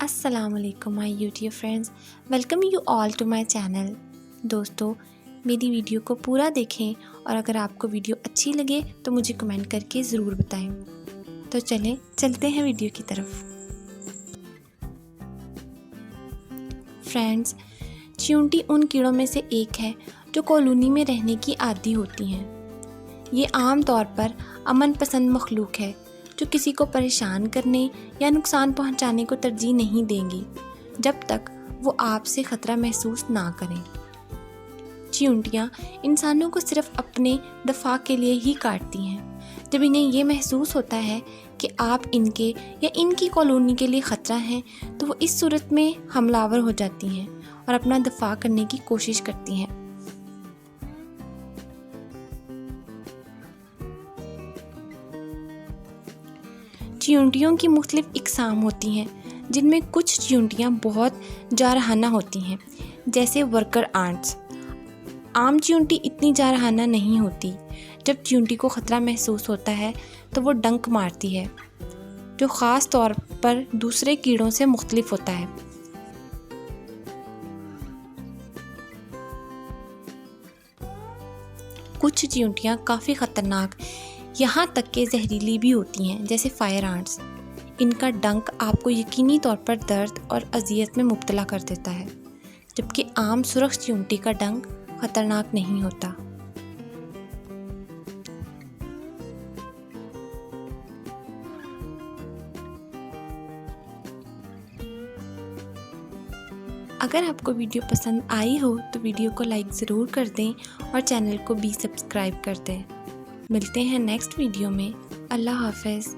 السلام علیکم my YouTube friends, welcome you all to my channel. دوستو، میری ویڈیو کو پورا دیکھیں اور اگر آپ کو ویڈیو اچھی لگے تو مجھے کمنٹ کر کے ضرور بتائیں۔ تو چلتے ہیں ویڈیو کی طرف۔ فرینڈز، چیونٹی ان کیڑوں میں سے ایک ہے جو کالونی میں رہنے کی عادی ہوتی ہیں۔ یہ عام طور پر امن پسند مخلوق ہے جو کسی کو پریشان کرنے یا نقصان پہنچانے کو ترجیح نہیں دیں گی جب تک وہ آپ سے خطرہ محسوس نہ کریں۔ چیونٹیاں انسانوں کو صرف اپنے دفاع کے لیے ہی کاٹتی ہیں۔ جب انہیں یہ محسوس ہوتا ہے کہ آپ ان کے یا ان کی کالونی کے لیے خطرہ ہیں تو وہ اس صورت میں حملہ آور ہو جاتی ہیں اور اپنا دفاع کرنے کی کوشش کرتی ہیں۔ چیونٹیوں کی مختلف اقسام ہوتی ہیں، جن میں کچھ چیونٹیاں بہت جارحانہ ہوتی ہیں، جیسے ورکر آنٹس۔ عام چیونٹی اتنی جارحانہ نہیں ہوتی۔ جب چیونٹی کو خطرہ محسوس ہوتا ہے تو وہ ڈنک مارتی ہے، جو خاص طور پر دوسرے کیڑوں سے مختلف ہوتا ہے۔ کچھ چیونٹیاں کافی خطرناک یہاں تک کہ زہریلی بھی ہوتی ہیں، جیسے فائر آنٹس۔ ان کا ڈنک آپ کو یقینی طور پر درد اور اذیت میں مبتلا کر دیتا ہے، جبکہ عام سرخ چیونٹی کا ڈنک خطرناک نہیں ہوتا۔ اگر آپ کو ویڈیو پسند آئی ہو تو ویڈیو کو لائک ضرور کر دیں اور چینل کو بھی سبسکرائب کر دیں۔ ملتے ہیں نیکسٹ ویڈیو میں۔ اللہ حافظ۔